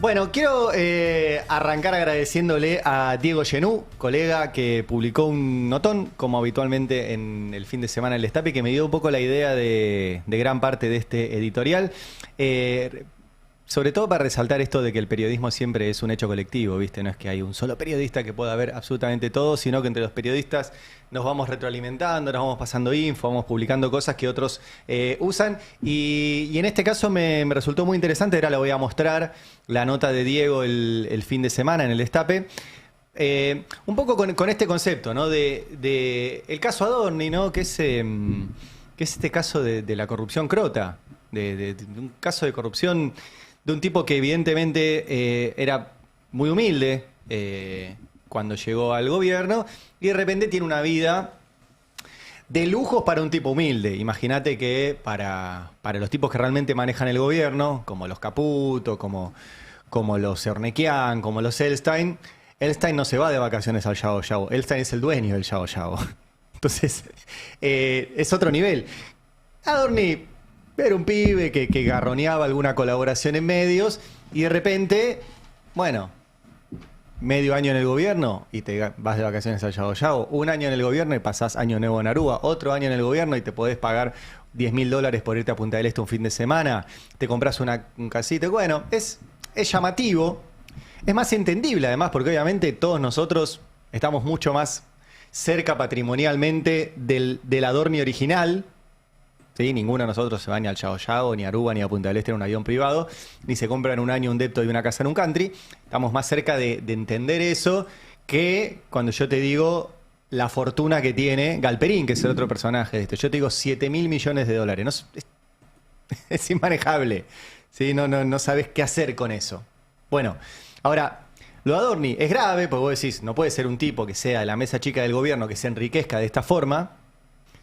Bueno, quiero arrancar agradeciéndole a Diego Genú, colega que publicó un notón, como habitualmente en el fin de semana en el Destape, que me dio un poco la idea de gran parte de este editorial. Sobre todo para resaltar esto de que el periodismo siempre es un hecho colectivo, ¿viste? No es que hay un solo periodista que pueda ver absolutamente todo, sino que entre los periodistas nos vamos retroalimentando, nos vamos pasando info, vamos publicando cosas que otros usan. Y en este caso me resultó muy interesante, ahora le voy a mostrar la nota de Diego el fin de semana en el Destape. Un poco con este concepto, ¿no? De el caso Adorni, ¿no? Que es este caso de la corrupción crota, de un caso de corrupción de un tipo que evidentemente era muy humilde cuando llegó al gobierno y de repente tiene una vida de lujos para un tipo humilde. Imagínate que para los tipos que realmente manejan el gobierno, como los Caputo, como los Ornequian, como los Elstein no se va de vacaciones al Yao Yao. Elstein es el dueño del Yao Yao. Entonces, es otro nivel. Adorni era un pibe que garroneaba alguna colaboración en medios y de repente, bueno, medio año en el gobierno y te vas de vacaciones al Yao Yao. Un año en el gobierno y pasás año nuevo en Aruba. Otro año en el gobierno y te podés pagar $10.000 por irte a Punta del Este un fin de semana. Te compras un casito. Bueno, es llamativo. Es más entendible además porque obviamente todos nosotros estamos mucho más cerca patrimonialmente del Adorni original. ¿Sí? Ninguno de nosotros se va ni al Yao Yao, ni a Aruba, ni a Punta del Este en un avión privado, ni se compra en un año un depto y una casa en un country. Estamos más cerca de entender eso que cuando yo te digo la fortuna que tiene Galperín, que es el otro personaje de esto. Yo te digo $7.000 millones. No, es inmanejable. ¿Sí? No sabes qué hacer con eso. Bueno, ahora, lo de Adorni es grave, porque vos decís, no puede ser un tipo que sea de la mesa chica del gobierno que se enriquezca de esta forma,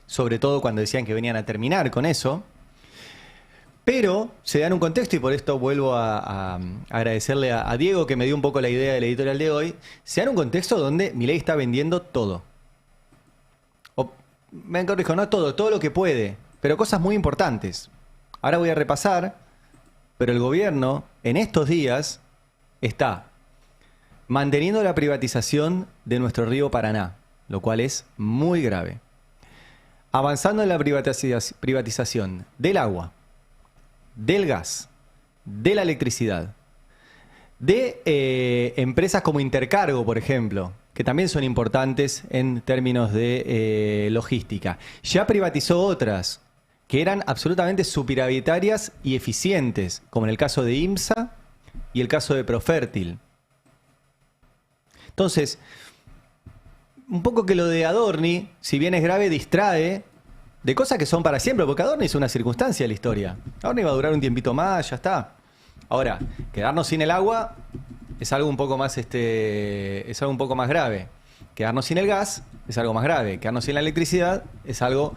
sobre todo cuando decían que venían a terminar con eso. Pero se da en un contexto, y por esto vuelvo a agradecerle a Diego que me dio un poco la idea del editorial de hoy, se da en un contexto donde Milei está vendiendo todo. Me corrijo, no todo lo que puede, pero cosas muy importantes. Ahora voy a repasar, pero el gobierno en estos días está manteniendo la privatización de nuestro río Paraná, lo cual es muy grave. Avanzando en la privatización del agua, del gas, de la electricidad, de empresas como Intercargo, por ejemplo, que también son importantes en términos de logística. Ya privatizó otras que eran absolutamente superavitarias y eficientes, como en el caso de IMSA y el caso de Profértil. Entonces, un poco que lo de Adorni, si bien es grave, distrae de cosas que son para siempre, porque Adorni es una circunstancia de la historia. Adorni va a durar un tiempito más, ya está. Ahora, quedarnos sin el agua es algo un poco más, es algo un poco más grave. Quedarnos sin el gas es algo más grave. Quedarnos sin la electricidad es algo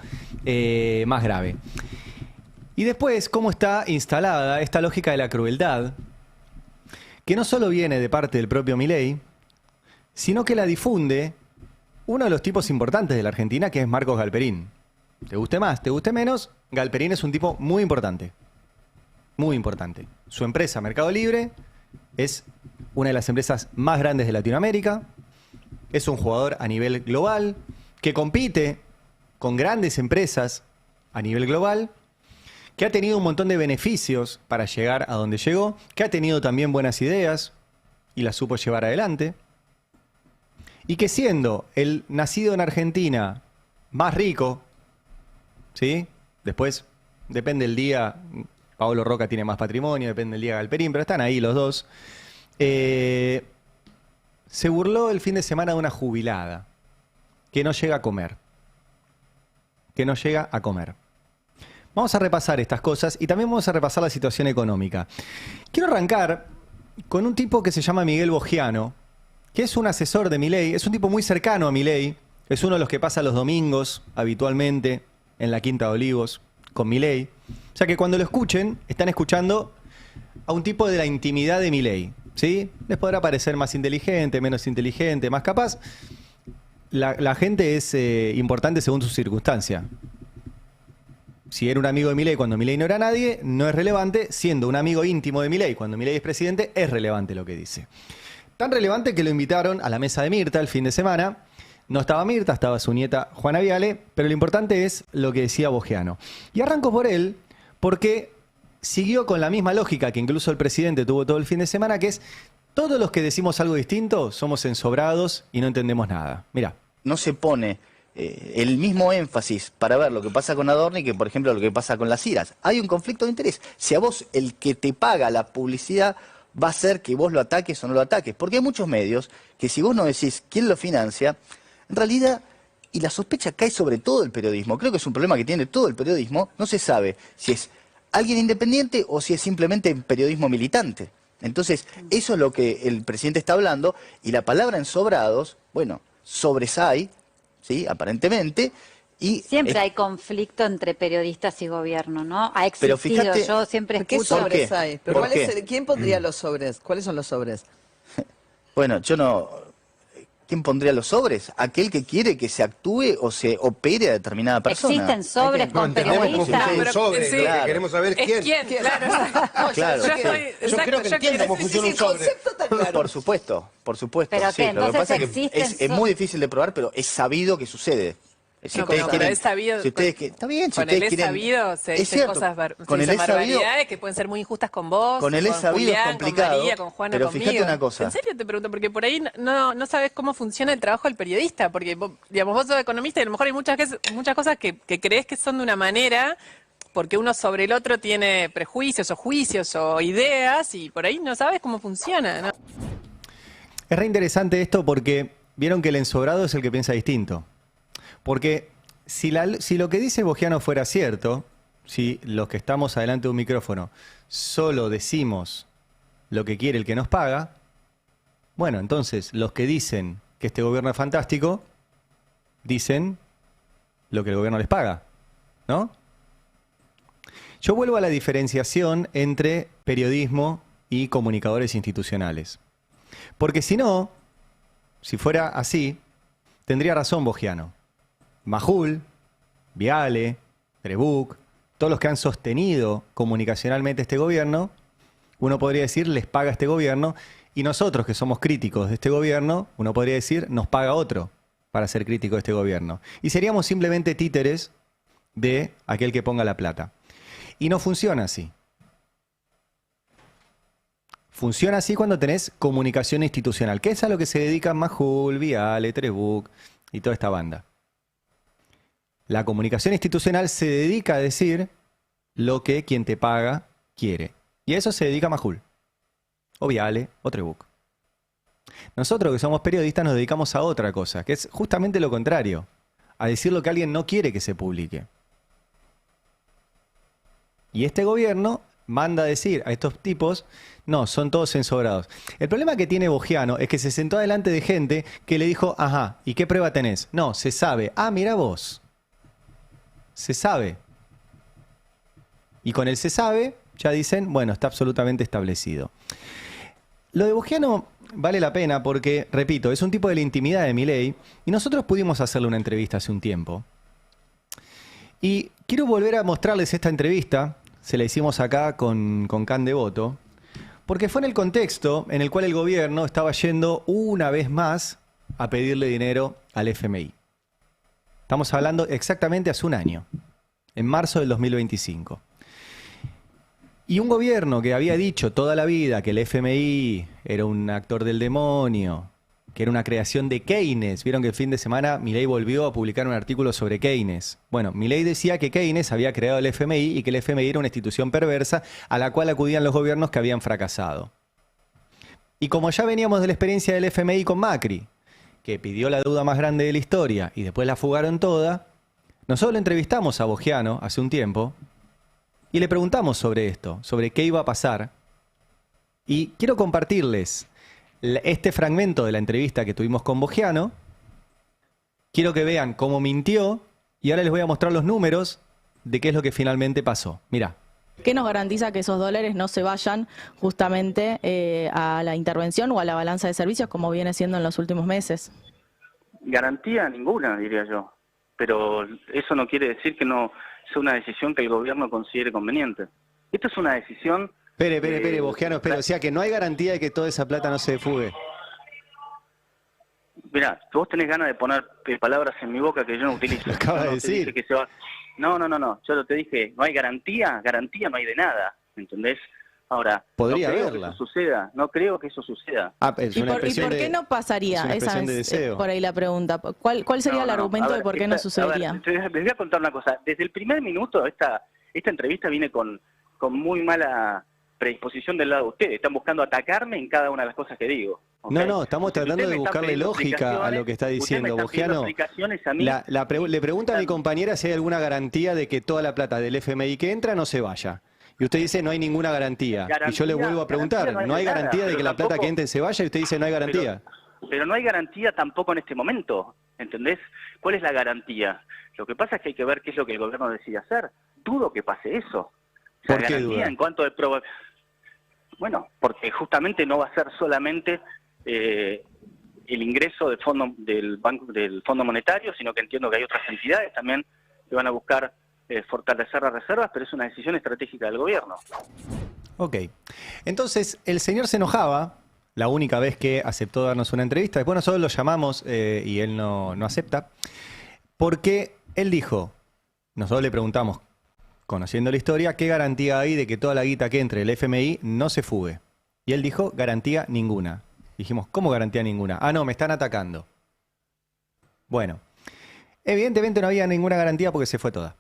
más grave. Y después, cómo está instalada esta lógica de la crueldad, que no solo viene de parte del propio Milei, sino que la difunde uno de los tipos importantes de la Argentina, que es Marcos Galperín. Te guste más, te guste menos, Galperín es un tipo muy importante. Muy importante. Su empresa, Mercado Libre, es una de las empresas más grandes de Latinoamérica. Es un jugador a nivel global que compite con grandes empresas a nivel global, que ha tenido un montón de beneficios para llegar a donde llegó, que ha tenido también buenas ideas y las supo llevar adelante. Y que siendo el nacido en Argentina más rico, ¿sí? Después, depende del día, Pablo Roca tiene más patrimonio, depende del día Galperín, pero están ahí los dos. Se burló el fin de semana de una jubilada que no llega a comer. Que no llega a comer. Vamos a repasar estas cosas y también vamos a repasar la situación económica. Quiero arrancar con un tipo que se llama Miguel Bogiano, que es un asesor de Milei, es un tipo muy cercano a Milei, es uno de los que pasa los domingos habitualmente en la Quinta de Olivos con Milei. O sea que cuando lo escuchen, están escuchando a un tipo de la intimidad de Milei, ¿sí? Les podrá parecer más inteligente, menos inteligente, más capaz. La gente es importante según su circunstancia. si era un amigo de Milei cuando Milei no era nadie, no es relevante, siendo un amigo íntimo de Milei cuando Milei es presidente, es relevante lo que dice. Tan relevante que lo invitaron a la mesa de Mirta el fin de semana. No estaba Mirta, estaba su nieta Juana Viale, pero lo importante es lo que decía Bogiano. Y arranco por él porque siguió con la misma lógica que incluso el presidente tuvo todo el fin de semana, que es todos los que decimos algo distinto somos ensobrados y no entendemos nada. Mirá. No se pone el mismo énfasis para ver lo que pasa con Adorni que, por ejemplo, lo que pasa con las IRAs. Hay un conflicto de interés. Si a vos el que te paga la publicidad va a hacer que vos lo ataques o no lo ataques. Porque hay muchos medios que si vos no decís quién lo financia, en realidad, y la sospecha cae sobre todo el periodismo, creo que es un problema que tiene todo el periodismo, no se sabe si es alguien independiente o si es simplemente periodismo militante. Entonces, eso es lo que el presidente está hablando, y la palabra ensobrados, bueno, sobresay, ¿sí? Aparentemente. Y siempre hay conflicto entre periodistas y gobierno, ¿no? Ha existido, pero fíjate, yo siempre ¿Qué escucho... sobres hay? ¿Pero ¿Por qué? ¿Quién pondría los sobres? ¿Cuáles son los sobres? Bueno, yo no... ¿Quién pondría los sobres? Aquel que quiere que se actúe o se opere a determinada persona. ¿Existen sobres con periodistas? pero sobre, sí, lo que claro. queremos saber ¿Es quién? Claro. Claro. Yo creo que entiendo cómo funciona un sobre. Por supuesto, por supuesto. ¿Pero sí, qué? lo que Entonces pasa es que existen es muy difícil de probar, pero es sabido que sucede. Si No, ustedes pero quieren- es sabido. si ustedes está bien, si Con el ustedes es quieren... sabido se Es dicen cierto, cosas con se el dicen es sabido, barbaridades que pueden ser muy injustas con vos, con el es con sabido es Julián, complicado, con María, con Juana, pero conmigo. fíjate una cosa. En serio te pregunto, porque por ahí no sabes cómo funciona el trabajo del periodista, porque digamos, vos sos economista y a lo mejor hay muchas cosas que crees que son de una manera, porque uno sobre el otro tiene prejuicios o juicios o ideas y por ahí no sabes cómo funciona, ¿no? Es re interesante esto porque vieron que el ensobrado es el que piensa distinto. Porque si lo que dice Bogiano fuera cierto, si los que estamos adelante de un micrófono solo decimos lo que quiere el que nos paga, bueno, entonces los que dicen que este gobierno es fantástico, dicen lo que el gobierno les paga, ¿no? Yo vuelvo a la diferenciación entre periodismo y comunicadores institucionales. Porque si no, si fuera así, tendría razón Bogiano. Majul, Viale, Trebuch, todos los que han sostenido comunicacionalmente este gobierno, uno podría decir les paga este gobierno, y nosotros que somos críticos de este gobierno, uno podría decir nos paga otro para ser crítico de este gobierno. Y seríamos simplemente títeres de aquel que ponga la plata. Y no funciona así. Funciona así cuando tenés comunicación institucional, que es a lo que se dedican Majul, Viale, Trebuch y toda esta banda. La comunicación institucional se dedica a decir lo que quien te paga quiere. Y a eso se dedica Majul, o Viale, o Trebuch. Nosotros que somos periodistas nos dedicamos a otra cosa, que es justamente lo contrario, a decir lo que alguien no quiere que se publique. Y este gobierno manda a decir a estos tipos, no, son todos ensobrados. El problema que tiene Bogiano es que se sentó delante de gente que le dijo, ajá, ¿y qué prueba tenés? No, se sabe. Ah, mira vos. Se sabe. Y con el se sabe, ya dicen, bueno, está absolutamente establecido. Lo de Bogiano vale la pena porque, repito, es un tipo de la intimidad de Milei y nosotros pudimos hacerle una entrevista hace un tiempo. Y quiero volver a mostrarles esta entrevista, se la hicimos acá con Can Devoto, porque fue en el contexto en el cual el gobierno estaba yendo una vez más a pedirle dinero al FMI. Estamos hablando exactamente hace un año, en marzo del 2025. Y un gobierno que había dicho toda la vida que el FMI era un actor del demonio, que era una creación de Keynes. Vieron que el fin de semana Milei volvió a publicar un artículo sobre Keynes. Bueno, Milei decía que Keynes había creado el FMI y que el FMI era una institución perversa a la cual acudían los gobiernos que habían fracasado. Y como ya veníamos de la experiencia del FMI con Macri, que pidió la deuda más grande de la historia y después la fugaron toda, nosotros le entrevistamos a Bogiano hace un tiempo y le preguntamos sobre esto, sobre qué iba a pasar. Y quiero compartirles este fragmento de la entrevista que tuvimos con Bogiano. Quiero que vean cómo mintió y ahora les voy a mostrar los números de qué es lo que finalmente pasó. Mirá. ¿Qué nos garantiza que esos dólares no se vayan justamente a la intervención o a la balanza de servicios como viene siendo en los últimos meses? Garantía ninguna, diría yo. pero eso no quiere decir que no sea una decisión que el gobierno considere conveniente. Esto es una decisión... Espere, Bojano, espere. O sea que no hay garantía de que toda esa plata no se fugue. Mirá, vos tenés ganas de poner palabras en mi boca que yo no utilizo. Lo acaba de te decir. dije que se va... No. Yo te dije, no hay garantía no hay de nada, ¿entendés? Ahora, Podría no creo haberla. que eso suceda, no creo que eso suceda. Es ¿Y una por expresión qué de- no pasaría? es una expresión de deseo. Por ahí la pregunta. ¿Cuál sería el argumento a ver, de por qué no sucedería? A ver, les voy a contar una cosa. Desde el primer minuto esta entrevista viene con muy mala predisposición del lado de ustedes. Están buscando atacarme en cada una de las cosas que digo. ¿ok? No, estamos Ustedes tratando me de están buscarle pidiendo lógica a lo que está explicaciones, ustedes me diciendo. están pidiendo Bojano, explicaciones a mí. le pregunta a mi compañera si hay alguna garantía de que toda la plata del FMI que entra no se vaya. Y usted dice no hay ninguna garantía. Y yo le vuelvo a preguntar, garantía no hay nada, garantía de pero que la plata tampoco- que entre se vaya y usted dice no hay garantía. Pero no hay garantía tampoco en este momento, ¿entendés? ¿Cuál es la garantía? Lo que pasa es que hay que ver qué es lo que el gobierno decide hacer. Dudo que pase eso. La ¿Por qué garantía duda? en cuanto de Bueno, porque justamente no va a ser solamente el ingreso del Fondo Monetario, sino que entiendo que hay otras entidades también que van a buscar fortalecer las reservas, pero es una decisión estratégica del gobierno. Ok. Entonces, el señor se enojaba la única vez que aceptó darnos una entrevista. Después nosotros lo llamamos y él no acepta. Porque él dijo, nosotros le preguntamos, conociendo la historia, ¿qué garantía hay de que toda la guita que entre el FMI no se fugue? Y él dijo, garantía ninguna. Dijimos, ¿cómo garantía ninguna? Ah, no, me están atacando. Bueno, evidentemente no había ninguna garantía porque se fue toda.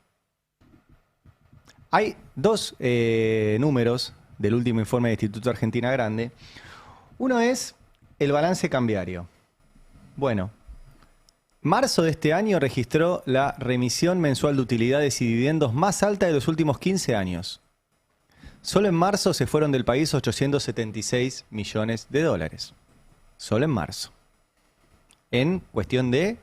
Hay dos números del último informe del Instituto Argentina Grande. Uno es el balance cambiario. Bueno, marzo de este año registró la remisión mensual de utilidades y dividendos más alta de los últimos 15 años. Solo en marzo se fueron del país 876 millones de dólares. Solo en marzo. En cuestión de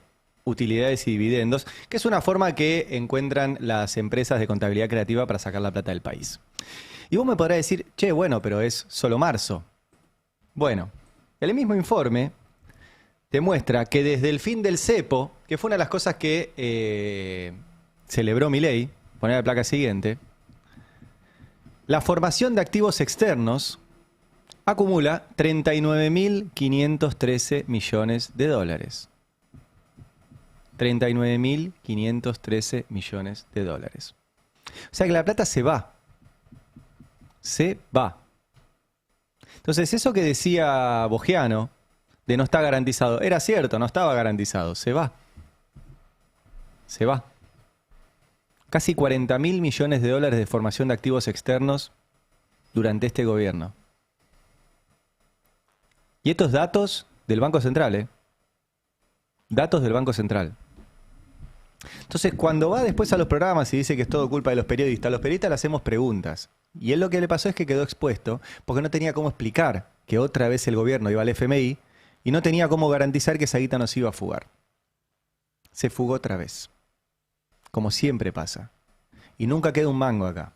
utilidades y dividendos, que es una forma que encuentran las empresas de contabilidad creativa para sacar la plata del país. Y vos me podrás decir, che, bueno, pero es solo marzo. Bueno, el mismo informe te muestra que desde el fin del cepo, que fue una de las cosas que celebró Milei, poner la placa siguiente, la formación de activos externos acumula 39.513 millones de dólares. 39.513 millones de dólares. O sea que la plata se va. Se va. Entonces, eso que decía Bojano, de no está garantizado, era cierto, no estaba garantizado, se va. Se va. Casi 40.000 millones de dólares de formación de activos externos durante este gobierno. Y estos datos del Banco Central, ¿eh? Datos del Banco Central. Entonces, cuando va después a los programas y dice que es todo culpa de los periodistas le hacemos preguntas. Y él lo que le pasó es que quedó expuesto porque no tenía cómo explicar que otra vez el gobierno iba al FMI y no tenía cómo garantizar que esa guita no se iba a fugar. Se fugó otra vez. Como siempre pasa. Y nunca queda un mango acá.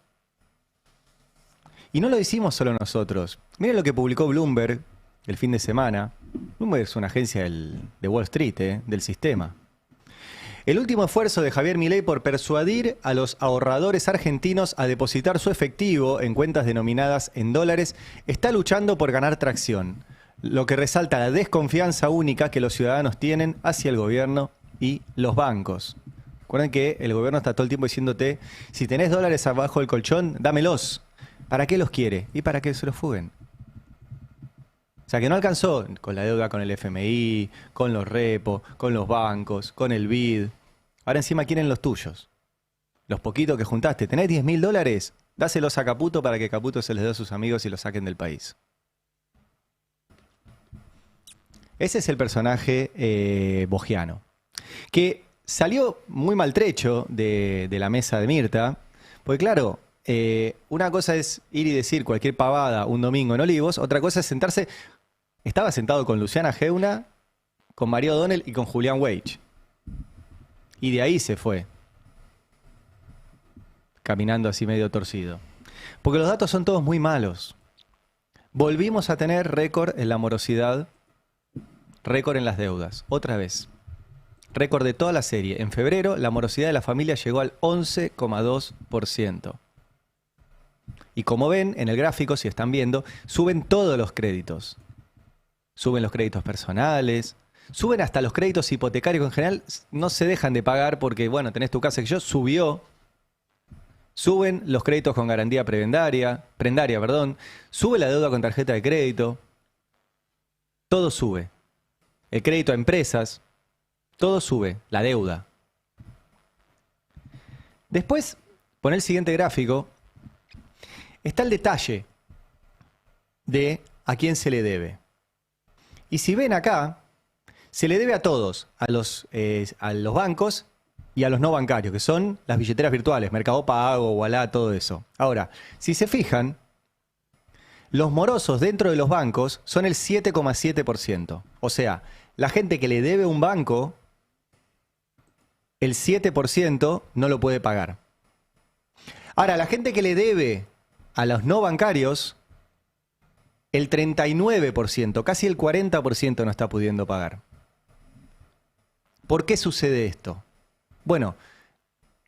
Y no lo hicimos solo nosotros. Miren lo que publicó Bloomberg el fin de semana. Bloomberg es una agencia de Wall Street, del sistema. El último esfuerzo de Javier Milei por persuadir a los ahorradores argentinos a depositar su efectivo en cuentas denominadas en dólares está luchando por ganar tracción, lo que resalta la desconfianza única que los ciudadanos tienen hacia el gobierno y los bancos. Recuerden que el gobierno está todo el tiempo diciéndote, si tenés dólares abajo del colchón, dámelos. ¿Para qué los quiere? Y para que se los fuguen. O sea, que no alcanzó con la deuda con el FMI, con los repos, con los bancos, con el BID. Ahora encima quieren los tuyos. Los poquitos que juntaste. ¿Tenés 10.000 dólares? Dáselos a Caputo para que Caputo se les dé a sus amigos y los saquen del país. Ese es el personaje Bojano. Que salió muy maltrecho de la mesa de Mirta. Porque claro, una cosa es ir y decir cualquier pavada un domingo en Olivos. Otra cosa es sentarse... Estaba sentado con Luciana Geuna, con María O'Donnell y con Julián Weich. Y de ahí se fue. Caminando así medio torcido. Porque los datos son todos muy malos. Volvimos a tener récord en la morosidad, récord en las deudas. Otra vez. Récord de toda la serie. En febrero, la morosidad de la familia llegó al 11,2%. Y como ven en el gráfico, si están viendo, suben todos los créditos. Suben los créditos personales, suben hasta los créditos hipotecarios, que en general no se dejan de pagar porque, bueno, tenés tu casa que yo subió. Suben los créditos con garantía prendaria, sube la deuda con tarjeta de crédito. Todo sube. El crédito a empresas, todo sube, la deuda. Después, pon el siguiente gráfico. Está el detalle de a quién se le debe. Y si ven acá, se le debe a todos, a los bancos y a los no bancarios, que son las billeteras virtuales, Mercado Pago, Ualá, todo eso. Ahora, si se fijan, los morosos dentro de los bancos son el 7,7%. O sea, la gente que le debe a un banco, el 7% no lo puede pagar. Ahora, la gente que le debe a los no bancarios, el 39%, casi el 40% no está pudiendo pagar. ¿Por qué sucede esto? Bueno,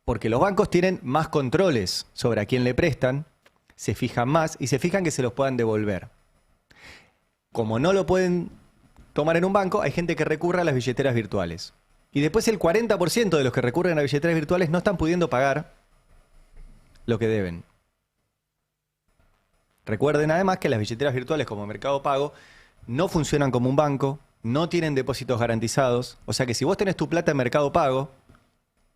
porque los bancos tienen más controles sobre a quién le prestan, se fijan más y se fijan que se los puedan devolver. Como no lo pueden tomar en un banco, hay gente que recurre a las billeteras virtuales. Y después el 40% de los que recurren a billeteras virtuales no están pudiendo pagar lo que deben. Recuerden además que las billeteras virtuales como Mercado Pago no funcionan como un banco, no tienen depósitos garantizados. O sea que si vos tenés tu plata en Mercado Pago,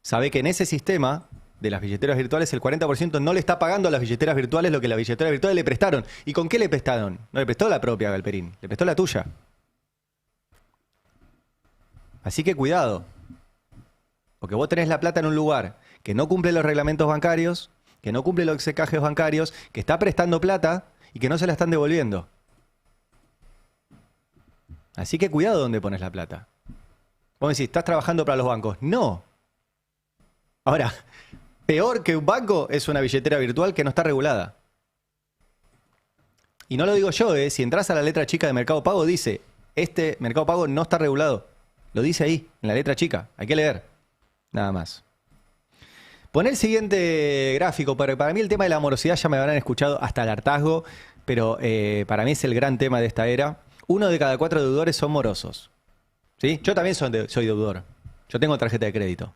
sabé que en ese sistema de las billeteras virtuales el 40% no le está pagando a las billeteras virtuales lo que las billeteras virtuales le prestaron. ¿Y con qué le prestaron? No le prestó la propia, Galperín, le prestó la tuya. Así que cuidado, porque vos tenés la plata en un lugar que no cumple los reglamentos bancarios, que no cumple los execajes bancarios, que está prestando plata y que no se la están devolviendo. Así que cuidado donde pones la plata. Vos decís, ¿estás trabajando para los bancos? No. Ahora, peor que un banco es una billetera virtual que no está regulada. Y no lo digo yo, si entras a la letra chica de Mercado Pago, dice, este Mercado Pago no está regulado. Lo dice ahí, en la letra chica. Hay que leer. Nada más. Pon el siguiente gráfico. Para mí el tema de la morosidad ya me habrán escuchado hasta el hartazgo, pero para mí es el gran tema de esta era. 1 de cada 4 deudores son morosos. ¿Sí? Yo también soy deudor. Yo tengo tarjeta de crédito.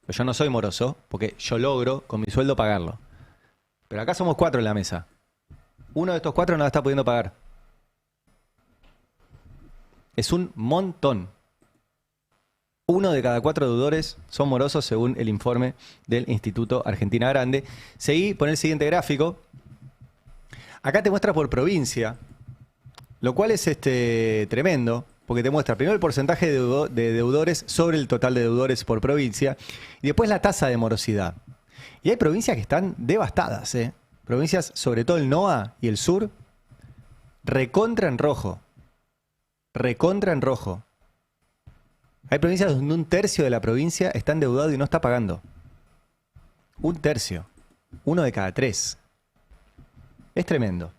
Pero yo no soy moroso porque yo logro con mi sueldo pagarlo. Pero acá somos 4 en la mesa. Uno de estos 4 no la está pudiendo pagar. Es un montón. 1 de cada 4 deudores son morosos según el informe del Instituto Argentina Grande. Seguí, pon el siguiente gráfico. Acá te muestra por provincia, lo cual es tremendo, porque te muestra primero el porcentaje de deudores sobre el total de deudores por provincia y después la tasa de morosidad. Y hay provincias que están devastadas, provincias, sobre todo el NOA y el sur, recontra en rojo. Recontra en rojo. Hay provincias donde 1/3 de la provincia está endeudado y no está pagando. 1/3. 1 de cada 3. Es tremendo.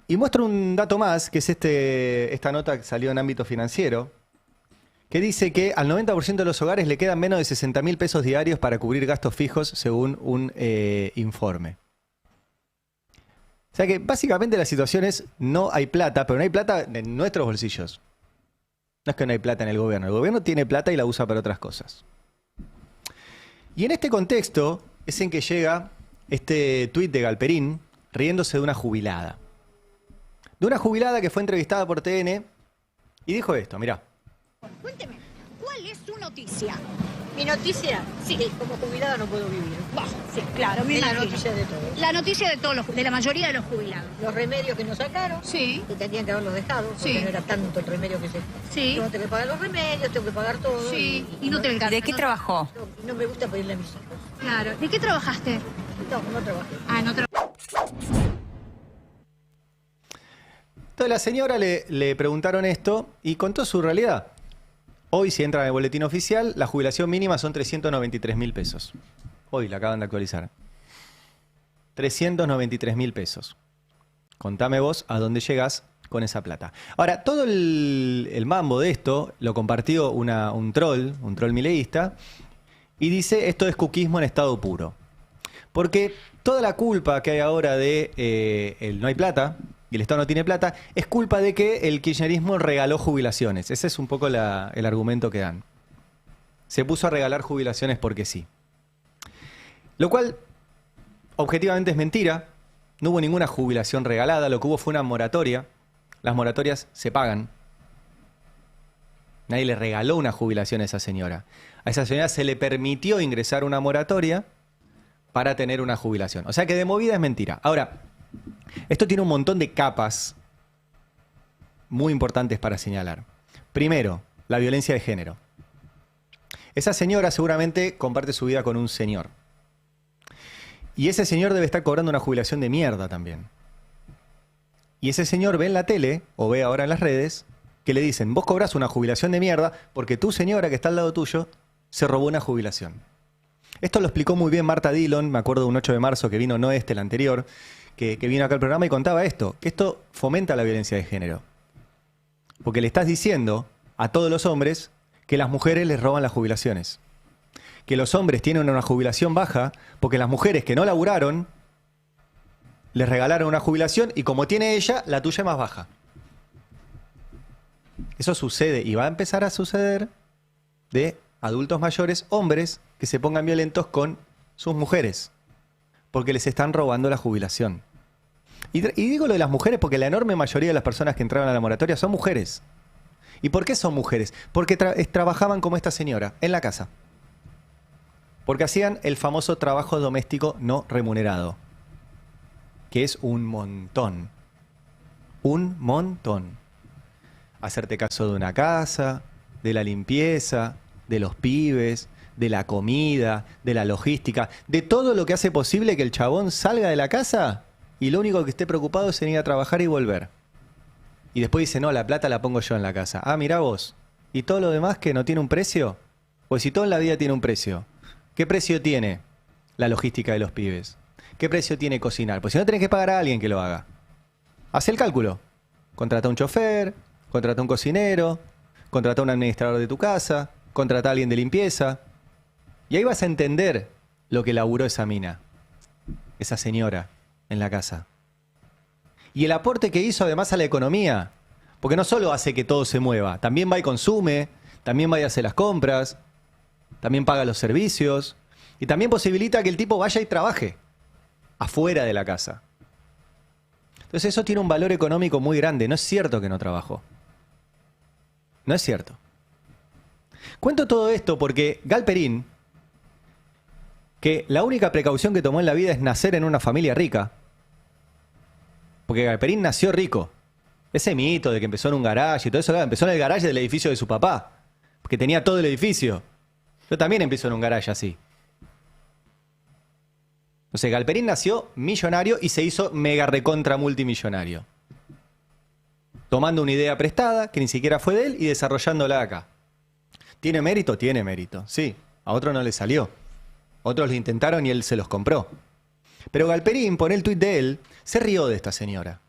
Y muestro un dato más, que es esta nota que salió en ámbito financiero, que dice que al 90% de los hogares le quedan menos de 60.000 pesos diarios para cubrir gastos fijos, según un informe. O sea que básicamente la situación es, no hay plata, pero no hay plata en nuestros bolsillos. No es que no hay plata en el gobierno tiene plata y la usa para otras cosas. Y en este contexto es en que llega este tuit de Galperín riéndose de una jubilada. De una jubilada que fue entrevistada por TN y dijo esto, mirá. Cuénteme, ¿cuál es su noticia? Mi noticia, sí, como jubilada no puedo vivir. Bah, sí, claro, es la noticia de todos. La noticia de todos de la mayoría de los jubilados. Los remedios que nos sacaron, sí, que tendrían que haberlos dejado, porque no era tanto el remedio que se... Sí. Yo tengo que pagar los remedios, tengo que pagar todo. Sí, y no te alcanza. ¿De qué trabajó? No me gusta pedirle a mis hijos. Claro. ¿De qué trabajaste? No trabajé. Ah, no trabajé. Entonces la señora le preguntaron esto y contó su realidad. Hoy, si entran en el boletín oficial, la jubilación mínima son 393.000 pesos. Hoy la acaban de actualizar. 393.000 pesos. Contame vos a dónde llegás con esa plata. Ahora, todo el mambo de esto lo compartió un troll mileísta, y dice, esto es cuquismo en estado puro. Porque toda la culpa que hay ahora de el no hay plata, y el Estado no tiene plata, es culpa de que el kirchnerismo regaló jubilaciones. Ese es un poco el argumento que dan. Se puso a regalar jubilaciones porque sí. Lo cual, objetivamente, es mentira. No hubo ninguna jubilación regalada, lo que hubo fue una moratoria. Las moratorias se pagan. Nadie le regaló una jubilación a esa señora. A esa señora se le permitió ingresar una moratoria para tener una jubilación. O sea que de movida es mentira. Ahora, esto tiene un montón de capas muy importantes para señalar. Primero, la violencia de género. Esa señora seguramente comparte su vida con un señor. Y ese señor debe estar cobrando una jubilación de mierda también. Y ese señor ve en la tele, o ve ahora en las redes, que le dicen, vos cobrás una jubilación de mierda porque tu señora que está al lado tuyo se robó una jubilación. Esto lo explicó muy bien Marta Dillon, me acuerdo de un 8 de marzo que vino, no este, el anterior, que vino acá al programa y contaba esto, que esto fomenta la violencia de género. Porque le estás diciendo a todos los hombres que las mujeres les roban las jubilaciones. Que los hombres tienen una jubilación baja porque las mujeres que no laburaron les regalaron una jubilación y como tiene ella, la tuya es más baja. Eso sucede y va a empezar a suceder de adultos mayores, hombres, que se pongan violentos con sus mujeres porque les están robando la jubilación. Y digo lo de las mujeres porque la enorme mayoría de las personas que entraban a la moratoria son mujeres. ¿Y por qué son mujeres? Porque trabajaban como esta señora, en la casa. Porque hacían el famoso trabajo doméstico no remunerado, que es un montón. Un montón. Hacerte caso de una casa, de la limpieza, de los pibes, de la comida, de la logística, de todo lo que hace posible que el chabón salga de la casa y lo único que esté preocupado es en ir a trabajar y volver. Y después dice, no, la plata la pongo yo en la casa. Ah, mirá vos. ¿Y todo lo demás que no tiene un precio? Pues si todo en la vida tiene un precio, ¿qué precio tiene la logística de los pibes? ¿Qué precio tiene cocinar? Pues si no tenés que pagar a alguien que lo haga. Haz el cálculo. Contrata un chofer, contrata un cocinero, contrata un administrador de tu casa, contrata a alguien de limpieza. Y ahí vas a entender lo que laburó esa mina, esa señora en la casa. Y el aporte que hizo además a la economía. Porque no solo hace que todo se mueva, también va y consume, también va y hace las compras, también paga los servicios y también posibilita que el tipo vaya y trabaje afuera de la casa. Entonces eso tiene un valor económico muy grande. No es cierto que no trabajó. No es cierto. Cuento todo esto porque Galperín, que la única precaución que tomó en la vida es nacer en una familia rica, porque Galperín nació rico. Ese mito de que empezó en un garaje y todo eso, empezó en el garaje del edificio de su papá, porque tenía todo el edificio. Yo también empiezo en un garaje así. O sea, Galperín nació millonario y se hizo mega recontra multimillonario. Tomando una idea prestada, que ni siquiera fue de él, y desarrollándola acá. ¿Tiene mérito? Tiene mérito, sí. A otro no le salió. Otros lo intentaron y él se los compró. Pero Galperín, pone el tuit de él, se rió de esta señora.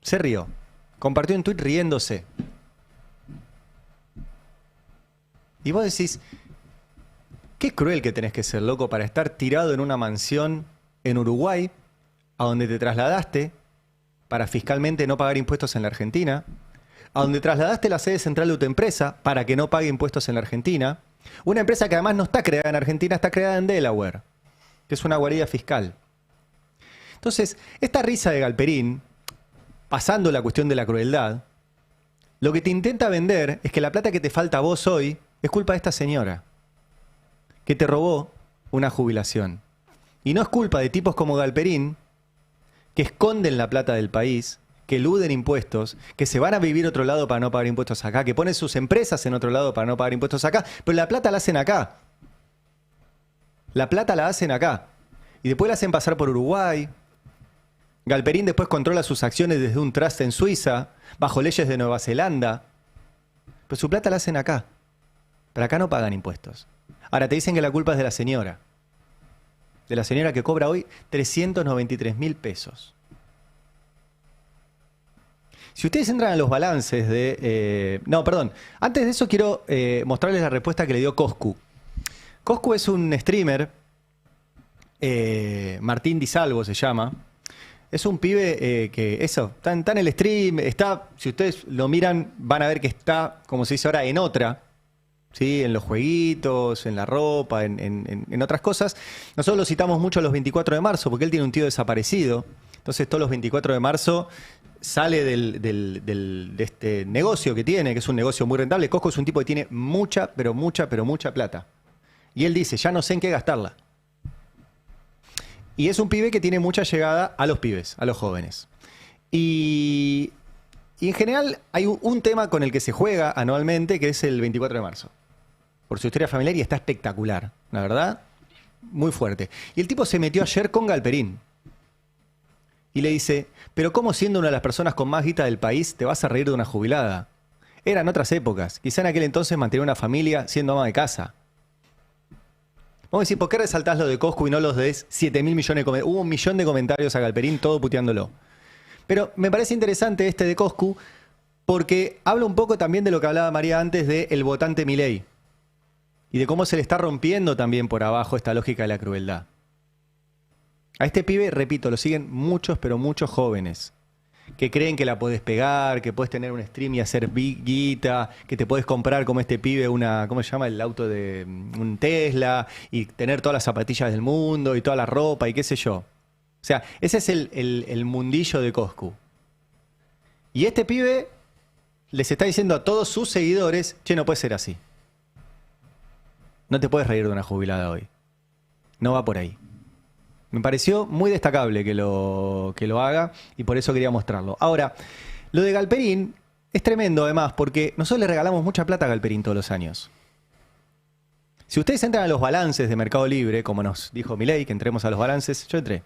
Se rió. Compartió un tuit riéndose. Y vos decís, qué cruel que tenés que ser, loco, para estar tirado en una mansión en Uruguay, a donde te trasladaste para fiscalmente no pagar impuestos en la Argentina, a donde trasladaste la sede central de tu empresa para que no pague impuestos en la Argentina, una empresa que además no está creada en Argentina, está creada en Delaware, que es una guarida fiscal. Entonces, esta risa de Galperín, pasando la cuestión de la crueldad, lo que te intenta vender es que la plata que te falta a vos hoy es culpa de esta señora, que te robó una jubilación. Y no es culpa de tipos como Galperín, que esconden la plata del país, que eluden impuestos, que se van a vivir a otro lado para no pagar impuestos acá, que ponen sus empresas en otro lado para no pagar impuestos acá, pero la plata la hacen acá. La plata la hacen acá. Y después la hacen pasar por Uruguay. Galperín después controla sus acciones desde un trust en Suiza, bajo leyes de Nueva Zelanda. Pero su plata la hacen acá. Pero acá no pagan impuestos. Ahora te dicen que la culpa es de la señora. De la señora que cobra hoy 393.000 pesos. Si ustedes entran a los balances de... no, perdón. Antes de eso quiero mostrarles la respuesta que le dio Coscu. Coscu es un streamer, Martín Di Salvo se llama. Es un pibe que, eso, está en el stream, está, si ustedes lo miran, van a ver que está, como se dice ahora, en otra, ¿sí? En los jueguitos, en la ropa, en otras cosas. Nosotros lo citamos mucho los 24 de marzo, porque él tiene un tío desaparecido. Entonces todos los 24 de marzo sale de este negocio que tiene, que es un negocio muy rentable. Coscu es un tipo que tiene mucha plata. Y él dice, ya no sé en qué gastarla. Y es un pibe que tiene mucha llegada a los pibes, a los jóvenes. Y en general hay un tema con el que se juega anualmente, que es el 24 de marzo. Por su historia familiar y está espectacular, la verdad, muy fuerte. Y el tipo se metió ayer con Galperín. Y le dice, pero ¿cómo siendo una de las personas con más guita del país te vas a reír de una jubilada? Eran otras épocas. Quizá en aquel entonces mantener una familia siendo ama de casa. Vamos a decir, ¿por qué resaltás lo de Coscu y no los de 7.000 millones de comentarios? Hubo 1 millón de comentarios a Galperín, todo puteándolo. Pero me parece interesante este de Coscu porque habla un poco también de lo que hablaba María antes del votante Milei. Y de cómo se le está rompiendo también por abajo esta lógica de la crueldad. A este pibe, repito, lo siguen muchos, pero muchos jóvenes que creen que la podés pegar, que podés tener un stream y hacer guita, que te podés comprar como este pibe una, ¿cómo se llama? El auto de un Tesla y tener todas las zapatillas del mundo y toda la ropa y qué sé yo. O sea, ese es el mundillo de Coscu. Y este pibe les está diciendo a todos sus seguidores, che, no puede ser así. No te puedes reír de una jubilada hoy. No va por ahí. Me pareció muy destacable que lo haga y por eso quería mostrarlo. Ahora, lo de Galperín es tremendo además porque nosotros le regalamos mucha plata a Galperín todos los años. Si ustedes entran a los balances de Mercado Libre, como nos dijo Milei, que entremos a los balances, yo entré.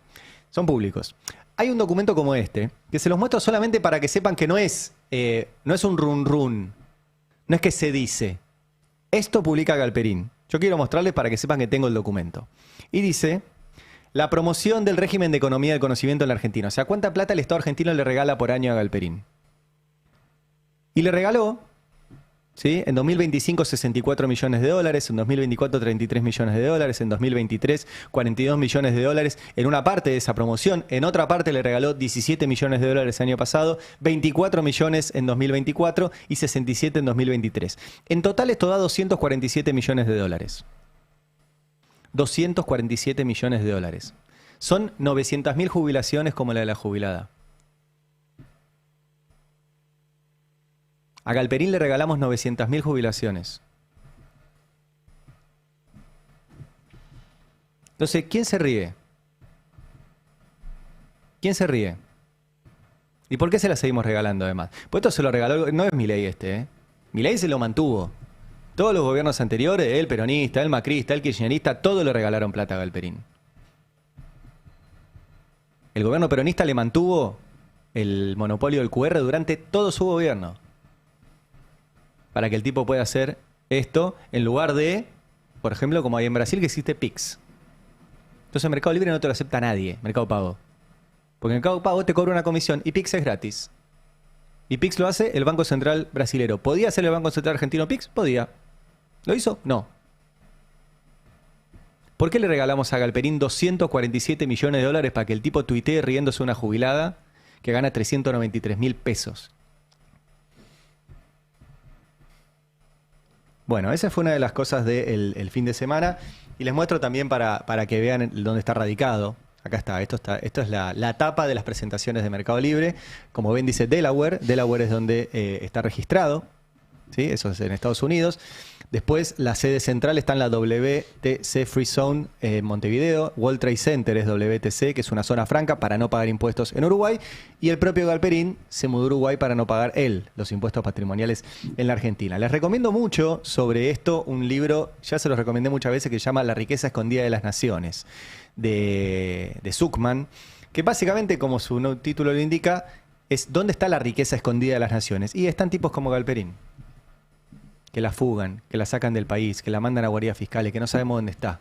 Son públicos. Hay un documento como este, que se los muestro solamente para que sepan que no es un run. No es que se dice. Esto publica Galperín. Yo quiero mostrarles para que sepan que tengo el documento. Y dice... La promoción del régimen de economía del conocimiento en la Argentina. O sea, ¿cuánta plata el Estado argentino le regala por año a Galperín? Y le regaló, ¿sí? En 2025 $64 millones, en 2024 $33 millones, en 2023 $42 millones en una parte de esa promoción. En otra parte le regaló $17 millones el año pasado, 24 millones en 2024 y 67 en 2023. En total esto da $247 millones. 247 millones de dólares. Son 900.000 jubilaciones como la de la jubilada. A Galperín le regalamos 900.000 jubilaciones. Entonces, ¿quién se ríe? ¿Quién se ríe? ¿Y por qué se la seguimos regalando además? Pues esto se lo regaló, no es Milei este, Milei se lo mantuvo. Todos los gobiernos anteriores, el peronista, el macrista, el kirchnerista, todos le regalaron plata a Galperín. El gobierno peronista le mantuvo el monopolio del QR durante todo su gobierno. Para que el tipo pueda hacer esto en lugar de, por ejemplo, como hay en Brasil que existe Pix. Entonces Mercado Libre no te lo acepta nadie, Mercado Pago. Porque Mercado Pago te cobra una comisión y Pix es gratis. Y Pix lo hace el Banco Central brasilero. ¿Podía hacer el Banco Central argentino Pix? Podía. ¿Lo hizo? No. ¿Por qué le regalamos a Galperín 247 millones de dólares para que el tipo tuitee riéndose una jubilada que gana 393.000 pesos? Bueno, esa fue una de las cosas del fin de semana. Y les muestro también para que vean dónde está radicado. Acá está, esto es la tapa de las presentaciones de Mercado Libre. Como ven dice Delaware. Delaware es donde está registrado. ¿Sí? Eso es en Estados Unidos. Después la sede central está en la WTC Free Zone en Montevideo. World Trade Center es WTC, que es una zona franca para no pagar impuestos en Uruguay. Y el propio Galperín se mudó a Uruguay para no pagar él los impuestos patrimoniales en la Argentina. Les recomiendo mucho sobre esto un libro, ya se los recomendé muchas veces, que se llama La riqueza escondida de las naciones, de Zuckman, que básicamente, como su título lo indica, es ¿dónde está la riqueza escondida de las naciones? Y están tipos como Galperín, que la fugan, que la sacan del país, que la mandan a guardias fiscales, que no sabemos dónde está.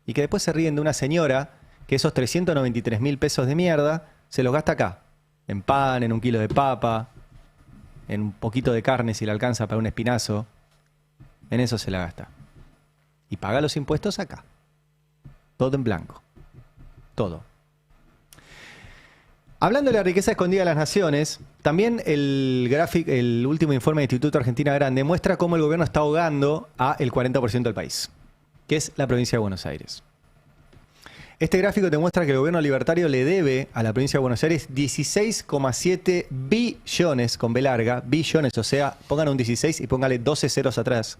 Y que después se ríen de una señora que esos 393.000 pesos de mierda se los gasta acá. En pan, en un kilo de papa, en un poquito de carne si le alcanza para un espinazo, en eso se la gasta. Y paga los impuestos acá. Todo en blanco. Todo. Hablando de la riqueza escondida de las naciones, también el último informe del Instituto Argentina Grande muestra cómo el gobierno está ahogando al 40% del país, que es la provincia de Buenos Aires. Este gráfico te muestra que el gobierno libertario le debe a la provincia de Buenos Aires 16,7 billones, con B larga, billones, o sea, pongan un 16 y póngale 12 ceros atrás,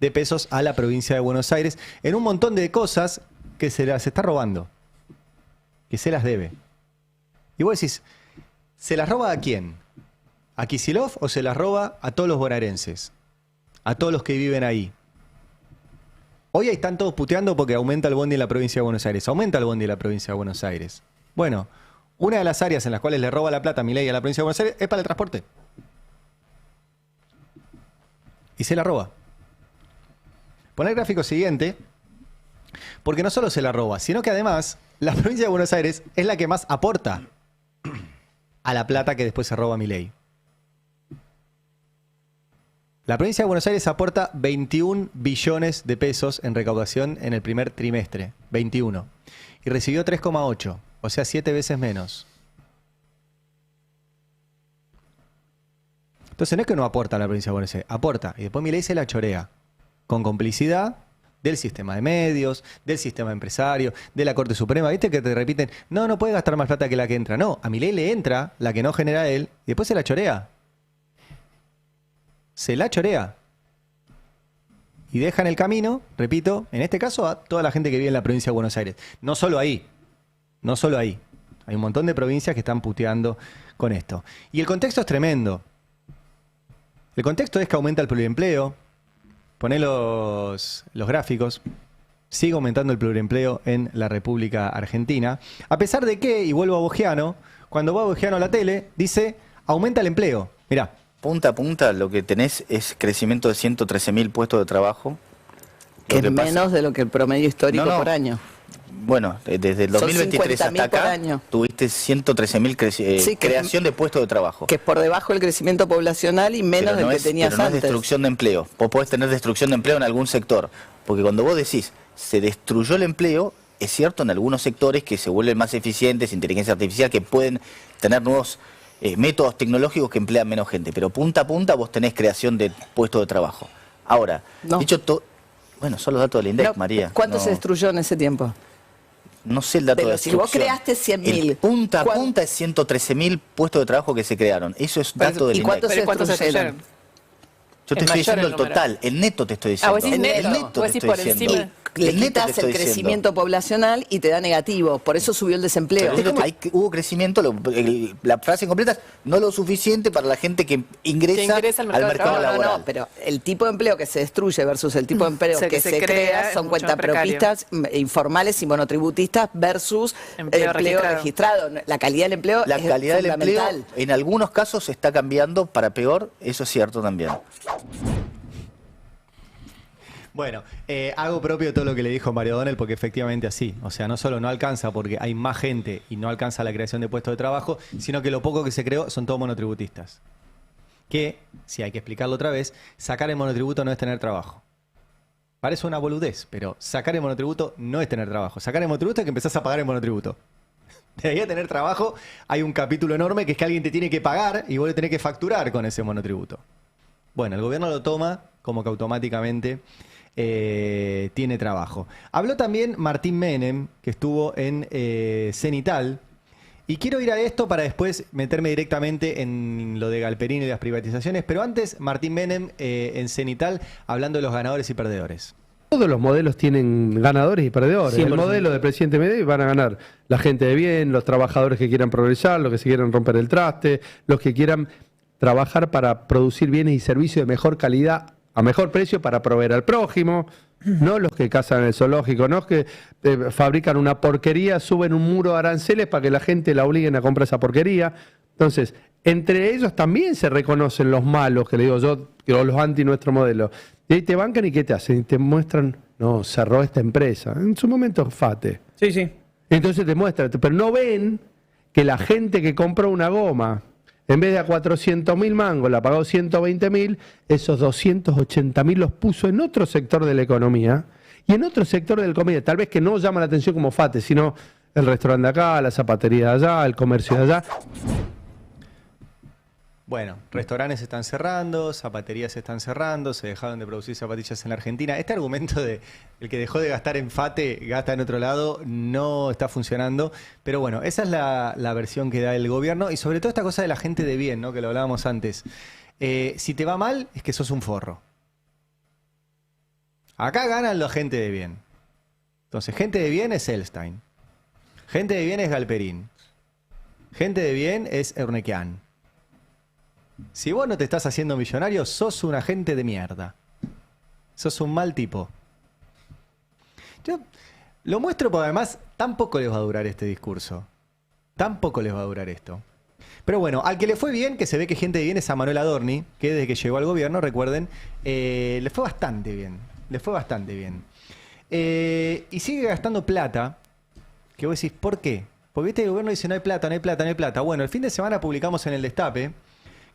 de pesos a la provincia de Buenos Aires, en un montón de cosas que se las está robando, que se las debe. Y vos decís, ¿se las roba a quién? ¿A Kicillof o se las roba a todos los bonaerenses? A todos los que viven ahí. Hoy ahí están todos puteando porque aumenta el bondi en la provincia de Buenos Aires. Aumenta el bondi en la provincia de Buenos Aires. Bueno, una de las áreas en las cuales le roba la plata a Milei a la provincia de Buenos Aires es para el transporte. Y se la roba. Pon el gráfico siguiente, porque no solo se la roba, sino que además la provincia de Buenos Aires es la que más aporta a la plata que después se roba Milei. La provincia de Buenos Aires aporta 21 billones de pesos en recaudación en el primer trimestre. 21. Y recibió 3,8. O sea, 7 veces menos. Entonces no es que no aporta a la provincia de Buenos Aires. Aporta. Y después Milei se la chorea. Con complicidad del sistema de medios, del sistema empresario, de la Corte Suprema. ¿Viste que te repiten? No puede gastar más plata que la que entra. No, a Milei le entra la que no genera él y después se la chorea. Se la chorea. Y deja en el camino, repito, en este caso a toda la gente que vive en la provincia de Buenos Aires. No solo ahí. No solo ahí. Hay un montón de provincias que están puteando con esto. Y el contexto es tremendo. El contexto es que aumenta el pluriempleo. Poné los gráficos. Sigue aumentando el pluriempleo en la República Argentina. A pesar de que, y vuelvo a Bogiano, cuando va Bogiano a la tele, dice, aumenta el empleo. Mirá. Punta a punta lo que tenés es crecimiento de 113.000 puestos de trabajo. Que es menos de lo que el promedio histórico por año. Bueno, desde el 2023 hasta acá tuviste 113.000 creación de puestos de trabajo. Que es por debajo del crecimiento poblacional y menos del que tenías pero no antes. Es destrucción de empleo. Vos podés tener destrucción de empleo en algún sector. Porque cuando vos decís, se destruyó el empleo, es cierto en algunos sectores que se vuelven más eficientes, inteligencia artificial, que pueden tener nuevos métodos tecnológicos que emplean menos gente. Pero punta a punta vos tenés creación de puestos de trabajo. Ahora, dicho todo, bueno, son los datos del INDEC, María. ¿Cuánto se destruyó en ese tiempo? No sé el dato de destrucción. Si vos creaste 100.000. Punta a punta es 113.000 puestos de trabajo que se crearon. Eso es dato del INDEC. ¿Y cuántos se destruyeron? Yo te estoy diciendo el total, el neto te estoy diciendo. El neto te estoy diciendo. Le quitas el crecimiento poblacional y te da negativo. Por eso subió el desempleo. Hubo crecimiento, la frase completa es no lo suficiente para la gente que ingresa al mercado laboral. No, pero el tipo de empleo que se destruye versus el tipo de empleo que se crea son cuentapropistas, informales y monotributistas versus empleo registrado. La calidad del empleo La es calidad del empleo fundamental. en algunos casos está cambiando para peor, eso es cierto también. Bueno, hago propio todo lo que le dijo Mario Donel porque efectivamente así. O sea, no solo no alcanza porque hay más gente y no alcanza la creación de puestos de trabajo, sino que lo poco que se creó son todos monotributistas. Que, si hay que explicarlo otra vez, sacar el monotributo no es tener trabajo. Parece una boludez, pero sacar el monotributo no es tener trabajo. Sacar el monotributo es que empezás a pagar el monotributo. De ahí a tener trabajo hay un capítulo enorme que es que alguien te tiene que pagar y vos le tenés que facturar con ese monotributo. Bueno, el gobierno lo toma como que automáticamente tiene trabajo. Habló también Martín Menem, que estuvo en Cenital, y quiero ir a esto para después meterme directamente en lo de Galperín y las privatizaciones, pero antes Martín Menem en Cenital hablando de los ganadores y perdedores. Todos los modelos tienen ganadores y perdedores. 100%. El modelo del presidente Medei van a ganar la gente de bien, los trabajadores que quieran progresar, los que se quieran romper el traste, los que quieran trabajar para producir bienes y servicios de mejor calidad a mejor precio para proveer al prójimo, no los que cazan en el zoológico, no los que fabrican una porquería, suben un muro de aranceles para que la gente la obliguen a comprar esa porquería. Entonces, entre ellos también se reconocen los malos, que le digo yo, o los anti nuestro modelo. Y ahí te bancan y ¿qué te hacen? Y te muestran, no, cerró esta empresa. En su momento, Fate. Sí, sí. Entonces te muestran, pero no ven que la gente que compró una goma En vez de a 400.000 mangos, la pagó 120.000, esos 280.000 los puso en otro sector de la economía y en otro sector del comedia, tal vez que no llama la atención como FATE, sino el restaurante de acá, la zapatería de allá, el comercio de allá. Bueno, restaurantes se están cerrando, zapaterías se están cerrando, se dejaron de producir zapatillas en la Argentina. Este argumento de el que dejó de gastar en FATE, gasta en otro lado, no está funcionando. Pero bueno, esa es la versión que da el gobierno y sobre todo esta cosa de la gente de bien, ¿no? Que lo hablábamos antes. Si te va mal, es que sos un forro. Acá ganan la gente de bien. Entonces, gente de bien es Elstein. Gente de bien es Galperín. Gente de bien es Eurnequian. Si vos no te estás haciendo millonario, sos un agente de mierda. Sos un mal tipo. Yo lo muestro porque además tampoco les va a durar este discurso. Tampoco les va a durar esto. Pero bueno, al que le fue bien, que se ve que gente de bien es a Manuel Adorni, que desde que llegó al gobierno, recuerden, le fue bastante bien. Le fue bastante bien. Y sigue gastando plata, que vos decís, ¿por qué? Porque este gobierno dice, no hay plata, no hay plata, no hay plata. Bueno, el fin de semana publicamos en El Destape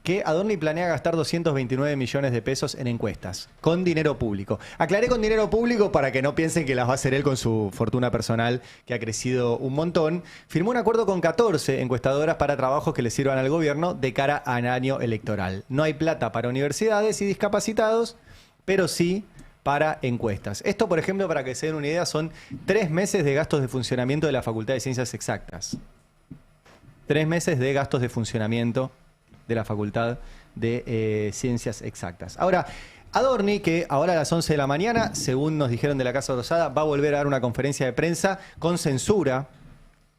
que Adorni planea gastar 229 millones de pesos en encuestas, con dinero público. Aclaré con dinero público para que no piensen que las va a hacer él con su fortuna personal, que ha crecido un montón. Firmó un acuerdo con 14 encuestadoras para trabajos que le sirvan al gobierno de cara al año electoral. No hay plata para universidades y discapacitados, pero sí para encuestas. Esto, por ejemplo, para que se den una idea, son 3 meses de gastos de funcionamiento de la Facultad de Ciencias Exactas. 3 meses de gastos de funcionamiento de la Facultad de Ciencias Exactas. Ahora, Adorni, que ahora a las 11 de la mañana, según nos dijeron de la Casa Rosada, va a volver a dar una conferencia de prensa con censura,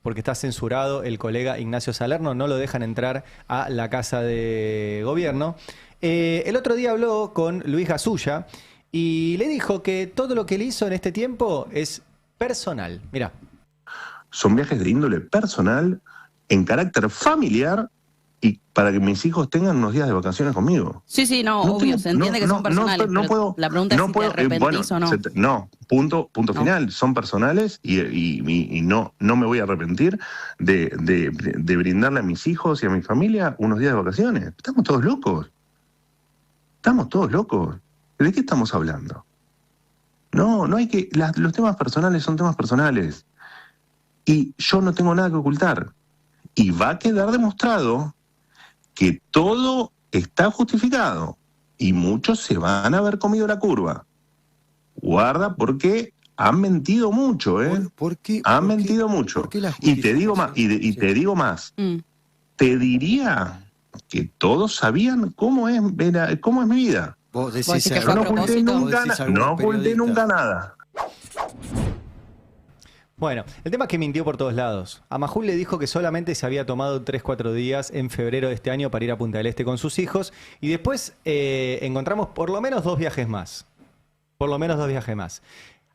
porque está censurado el colega Ignacio Salerno, no lo dejan entrar a la Casa de Gobierno. El otro día habló con Luis Gasulla y le dijo que todo lo que él hizo en este tiempo es personal. Mirá. Son viajes de índole personal, en carácter familiar, y para que mis hijos tengan unos días de vacaciones conmigo. Sí, no, obvio, se entiende que son personales. No puedo, la pregunta es si te arrepentís o no. No, punto final. Son personales y no me voy a arrepentir de brindarle a mis hijos y a mi familia unos días de vacaciones. Estamos todos locos. ¿De qué estamos hablando? No hay que... los temas personales son temas personales. Y yo no tengo nada que ocultar. Y va a quedar demostrado que todo está justificado y muchos se van a haber comido la curva. Guarda, porque han mentido mucho, ¿eh? ¿Por qué? Han mentido mucho. Y te digo más, te digo más. Te diría que todos sabían cómo es mi vida. Vos decís Yo no oculté nunca nada. Bueno, el tema es que mintió por todos lados. A Majul le dijo que solamente se había tomado 3-4 días en febrero de este año para ir a Punta del Este con sus hijos y después encontramos por lo menos 2 viajes más. Por lo menos 2 viajes más.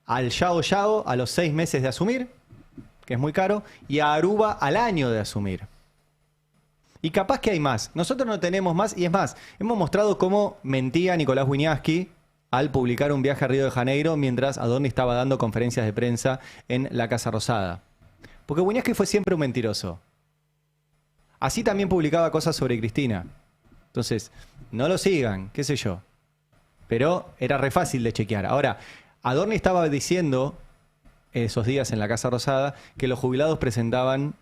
Al Yao Yao a los 6 meses de asumir, que es muy caro, y a Aruba al año de asumir. Y capaz que hay más. Nosotros no tenemos más y es más, hemos mostrado cómo mentía Nicolás Wiñaski al publicar un viaje a Río de Janeiro mientras Adorni estaba dando conferencias de prensa en la Casa Rosada. Porque Wiñaski fue siempre un mentiroso. Así también publicaba cosas sobre Cristina. Entonces, no lo sigan, qué sé yo. Pero era re fácil de chequear. Ahora, Adorni estaba diciendo esos días en la Casa Rosada que los jubilados presentaban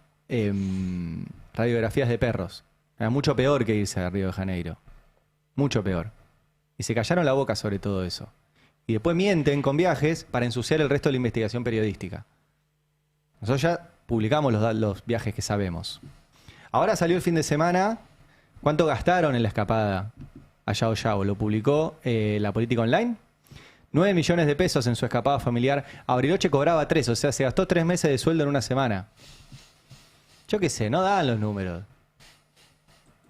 radiografías de perros. Era mucho peor que irse a Río de Janeiro. Mucho peor. Y se callaron la boca sobre todo eso. Y después mienten con viajes para ensuciar el resto de la investigación periodística. Nosotros ya publicamos los viajes que sabemos. Ahora salió el fin de semana. ¿Cuánto gastaron en la escapada a Yao Yao? Lo publicó La Política Online. 9 millones de pesos en su escapada familiar. A Bariloche cobraba 3, o sea, se gastó 3 meses de sueldo en una semana. Yo qué sé, no dan los números.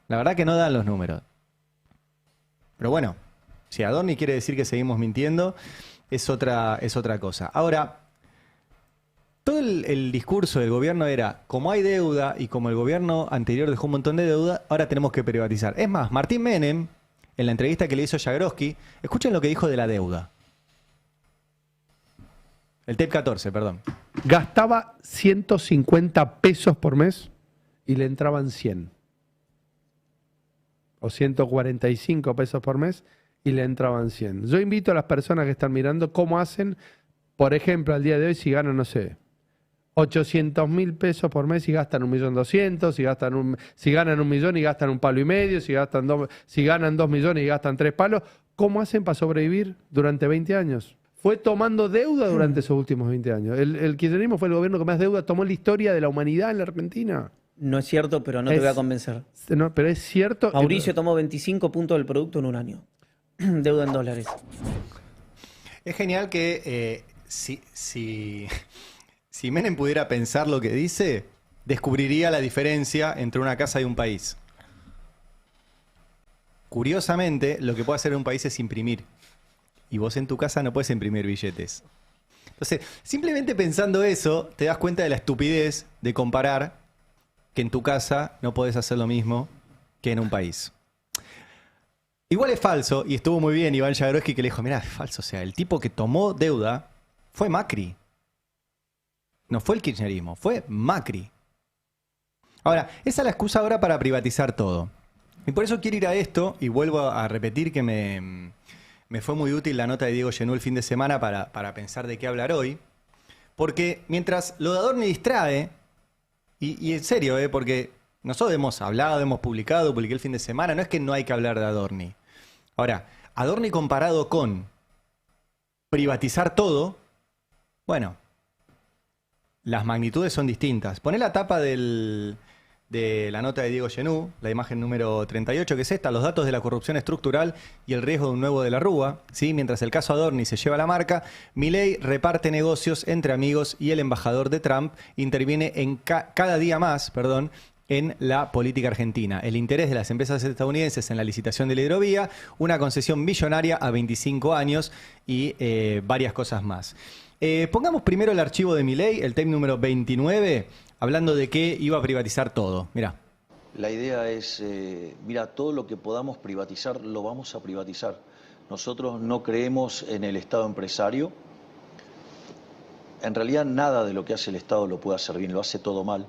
La verdad que no dan los números. Pero bueno, si Adorni quiere decir que seguimos mintiendo, es otra cosa. Ahora, todo el discurso del gobierno era, como hay deuda y como el gobierno anterior dejó un montón de deuda, ahora tenemos que privatizar. Es más, Martín Menem, en la entrevista que le hizo Jagroski, escuchen lo que dijo de la deuda. El TEP 14, perdón. Gastaba 150 pesos por mes y le entraban 100. o 145 pesos por mes y le entraban 100. Yo invito a las personas que están mirando cómo hacen, por ejemplo, al día de hoy si ganan, no sé, 800.000 pesos por mes y gastan 1.200.000, si ganan 1 millón y gastan 1,5 palos, si ganan 2 millones y gastan 3 palos, ¿cómo hacen para sobrevivir durante 20 años? Fue tomando deuda durante esos últimos 20 años. El kirchnerismo fue el gobierno que más deuda tomó en la historia de la humanidad en la Argentina. No es cierto, pero no te voy a convencer. No, pero es cierto. Mauricio tomó 25 puntos del producto en un año. Deuda en dólares. Es genial que si Menem pudiera pensar lo que dice, descubriría la diferencia entre una casa y un país. Curiosamente, lo que puede hacer un país es imprimir. Y vos en tu casa no puedes imprimir billetes. Entonces, simplemente pensando eso, te das cuenta de la estupidez de comparar que en tu casa no podés hacer lo mismo que en un país. Igual es falso, y estuvo muy bien Iván Jagroski que le dijo, mirá, es falso. O sea, el tipo que tomó deuda fue Macri. No fue el kirchnerismo, fue Macri. Ahora, esa es la excusa ahora para privatizar todo. Y por eso quiero ir a esto, y vuelvo a repetir que me fue muy útil la nota de Diego Genú el fin de semana para pensar de qué hablar hoy. Porque mientras lo de Adorni distrae, y en serio, porque nosotros hemos hablado, hemos publiqué el fin de semana, no es que no hay que hablar de Adorni. Ahora, Adorni comparado con privatizar todo, bueno, las magnitudes son distintas. Poné la tapa de la nota de Diego Genú, la imagen número 38, que es esta, los datos de la corrupción estructural y el riesgo de un nuevo de la Rúa. ¿Sí? Mientras el caso Adorni se lleva la marca, Milei reparte negocios entre amigos y el embajador de Trump interviene cada día más, en la política argentina. El interés de las empresas estadounidenses en la licitación de la hidrovía, una concesión billonaria a 25 años y varias cosas más. Pongamos primero el archivo de Milei, el tape número 29, hablando de que iba a privatizar todo. Mirá. La idea es, mira, todo lo que podamos privatizar, lo vamos a privatizar. Nosotros no creemos en el Estado empresario. En realidad nada de lo que hace el Estado lo puede hacer bien, lo hace todo mal.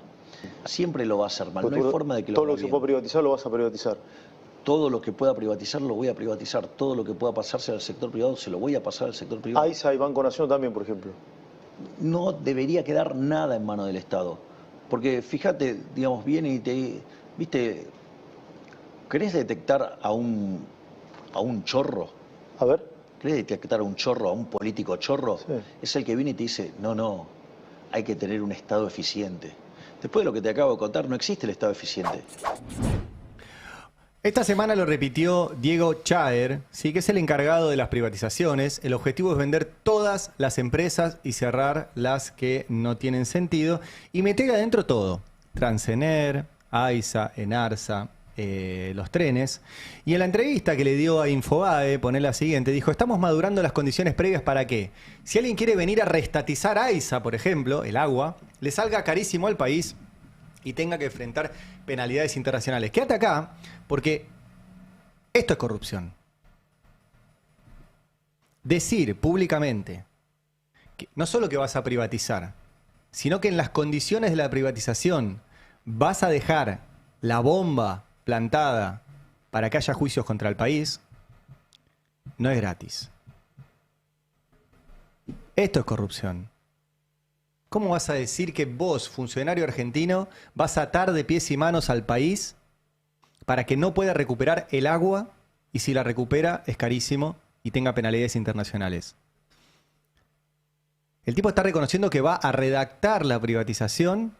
Siempre lo va a hacer mal, no hay forma de que lo haga bien. Todo lo que se pueda privatizar lo vas a privatizar. Todo lo que pueda privatizar lo voy a privatizar. Todo lo que pueda pasarse al sector privado se lo voy a pasar al sector privado. AISA y Banco Nación también, por ejemplo. No debería quedar nada en manos del Estado. Porque fíjate, digamos, viene y te... ¿Viste? ¿Querés detectar a un chorro? A ver. ¿Querés detectar a un chorro, a un político chorro? Sí. Es el que viene y te dice, no, hay que tener un Estado eficiente. Después de lo que te acabo de contar, no existe el Estado eficiente. Esta semana lo repitió Diego Chaer, ¿sí? Que es el encargado de las privatizaciones. El objetivo es vender todas las empresas y cerrar las que no tienen sentido y meter adentro todo. Transener, AISA, Enarsa, los trenes. Y en la entrevista que le dio a Infobae, poné la siguiente, dijo, estamos madurando las condiciones previas para que, si alguien quiere venir a reestatizar AISA, por ejemplo, el agua, le salga carísimo al país y tenga que enfrentar penalidades internacionales. Quédate acá, porque esto es corrupción. Decir públicamente que no solo que vas a privatizar, sino que en las condiciones de la privatización vas a dejar la bomba plantada para que haya juicios contra el país, no es gratis. Esto es corrupción. ¿Cómo vas a decir que vos, funcionario argentino, vas a atar de pies y manos al país para que no pueda recuperar el agua y si la recupera es carísimo y tenga penalidades internacionales? El tipo está reconociendo que va a redactar la privatización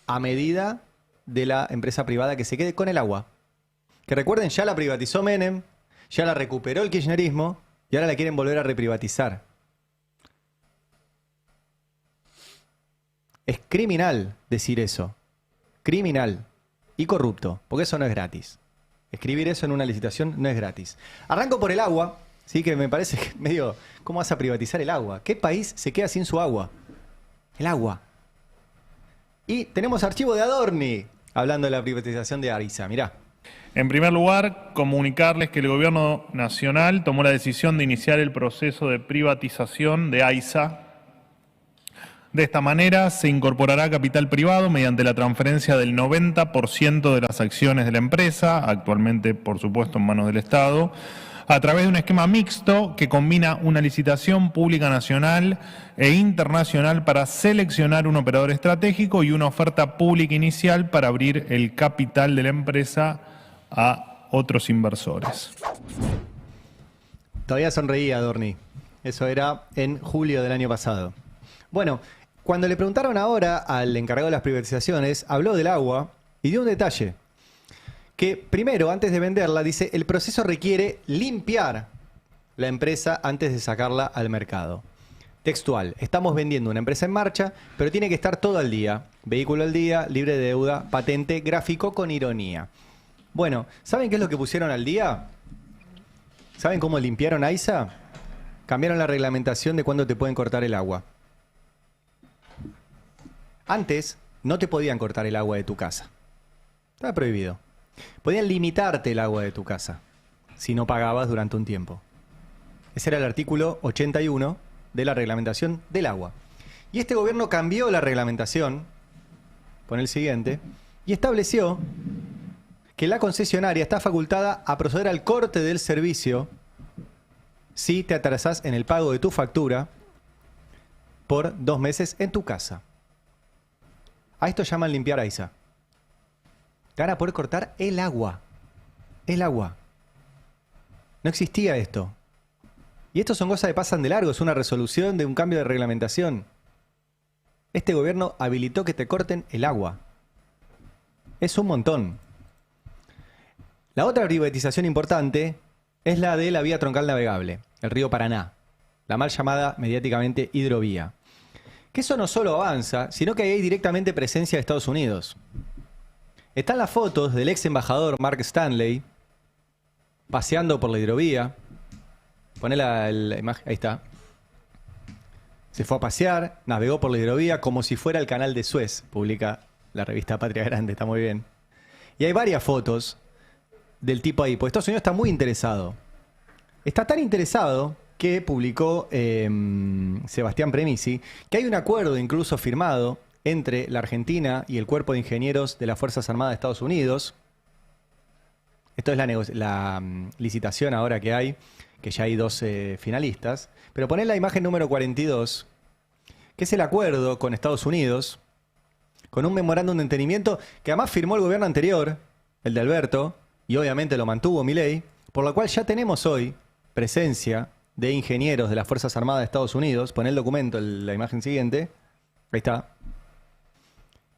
a medida de la empresa privada que se quede con el agua. Que recuerden, ya la privatizó Menem, ya la recuperó el kirchnerismo y ahora la quieren volver a reprivatizar. Es criminal decir eso. Criminal. Y corrupto, porque eso no es gratis. Escribir eso en una licitación no es gratis. Arranco por el agua, sí, que me parece que medio... ¿Cómo vas a privatizar el agua? ¿Qué país se queda sin su agua? El agua. Y tenemos archivo de Adorni, hablando de la privatización de AISA. Mirá. En primer lugar, comunicarles que el Gobierno Nacional tomó la decisión de iniciar el proceso de privatización de AISA De esta manera se incorporará capital privado mediante la transferencia del 90% de las acciones de la empresa, actualmente por supuesto en manos del Estado, a través de un esquema mixto que combina una licitación pública nacional e internacional para seleccionar un operador estratégico y una oferta pública inicial para abrir el capital de la empresa a otros inversores. Todavía sonreía Adorni. Eso era en julio del año pasado. Bueno, cuando le preguntaron ahora al encargado de las privatizaciones, habló del agua y dio un detalle. Que primero, antes de venderla, dice, el proceso requiere limpiar la empresa antes de sacarla al mercado. Textual, estamos vendiendo una empresa en marcha, pero tiene que estar todo al día. Vehículo al día, libre de deuda, patente, gráfico con ironía. Bueno, ¿saben qué es lo que pusieron al día? ¿Saben cómo limpiaron AISA? Cambiaron la reglamentación de cuándo te pueden cortar el agua. Antes no te podían cortar el agua de tu casa. Estaba prohibido. Podían limitarte el agua de tu casa si no pagabas durante un tiempo. Ese era el artículo 81 de la reglamentación del agua. Y este gobierno cambió la reglamentación, pon el siguiente, y estableció que la concesionaria está facultada a proceder al corte del servicio si te atrasás en el pago de tu factura por 2 meses en tu casa. A esto llaman limpiar AISA. Te van a poder cortar el agua. El agua. No existía esto. Y esto son cosas que pasan de largo. Es una resolución de un cambio de reglamentación. Este gobierno habilitó que te corten el agua. Es un montón. La otra privatización importante es la de la vía troncal navegable, el río Paraná. La mal llamada mediáticamente hidrovía. Que eso no solo avanza, sino que hay directamente presencia de Estados Unidos. Están las fotos del ex embajador Mark Stanley paseando por la hidrovía. Poné la imagen, ahí está. Se fue a pasear, navegó por la hidrovía como si fuera el canal de Suez, publica la revista Patria Grande, está muy bien. Y hay varias fotos del tipo ahí, porque Estados Unidos está muy interesado. Está tan interesado que publicó Sebastián Premisi, que hay un acuerdo incluso firmado entre la Argentina y el Cuerpo de Ingenieros de las Fuerzas Armadas de Estados Unidos. Esto es la licitación ahora que hay, que ya hay 12 finalistas. Pero poné la imagen número 42, que es el acuerdo con Estados Unidos, con un memorándum de entendimiento que además firmó el gobierno anterior, el de Alberto, y obviamente lo mantuvo Milei, por lo cual ya tenemos hoy presencia de ingenieros de las Fuerzas Armadas de Estados Unidos. Poné el documento, la imagen siguiente. Ahí está.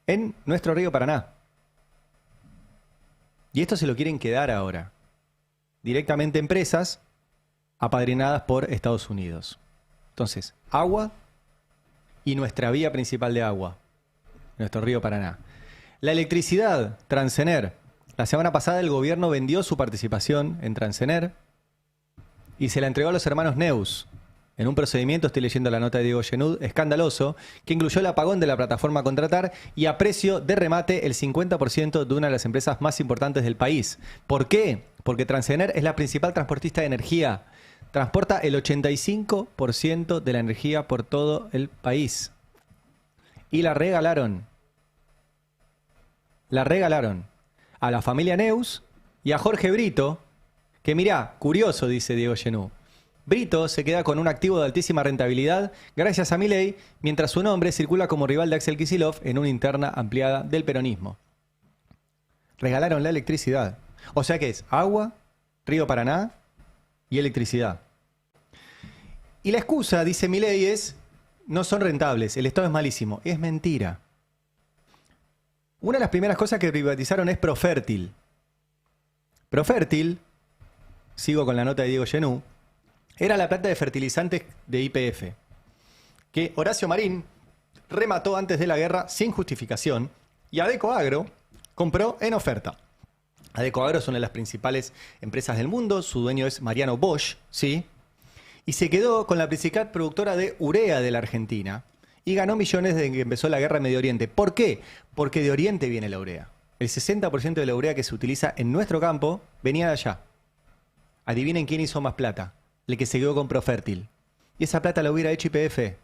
En nuestro río Paraná. Y esto se lo quieren quedar ahora. Directamente empresas apadrinadas por Estados Unidos. Entonces, agua y nuestra vía principal de agua. Nuestro río Paraná. La electricidad, Transener. La semana pasada el gobierno vendió su participación en Transener y se la entregó a los hermanos Neus en un procedimiento, estoy leyendo la nota de Diego Genud, escandaloso, que incluyó el apagón de la plataforma a contratar y a precio de remate el 50% de una de las empresas más importantes del país. ¿Por qué? Porque Transener es la principal transportista de energía. Transporta el 85% de la energía por todo el país. Y la regalaron. La regalaron a la familia Neus y a Jorge Brito, que mirá, curioso, dice Diego Genud. Brito se queda con un activo de altísima rentabilidad gracias a Milei, mientras su nombre circula como rival de Axel Kicillof en una interna ampliada del peronismo. Regalaron la electricidad. O sea que es agua, río Paraná y electricidad. Y la excusa, dice Milei, es no son rentables, el Estado es malísimo. Es mentira. Una de las primeras cosas que privatizaron es Profértil. Profértil, sigo con la nota de Diego Genud, era la planta de fertilizantes de YPF, que Horacio Marín remató antes de la guerra sin justificación y Adecoagro compró en oferta. Adecoagro es una de las principales empresas del mundo, su dueño es Mariano Bosch, ¿sí? Y se quedó con la principal productora de urea de la Argentina y ganó millones desde que empezó la guerra en Medio Oriente. ¿Por qué? Porque de Oriente viene la urea. El 60% de la urea que se utiliza en nuestro campo venía de allá. Adivinen quién hizo más plata. El que se quedó con Profértil. Y esa plata la hubiera hecho YPF.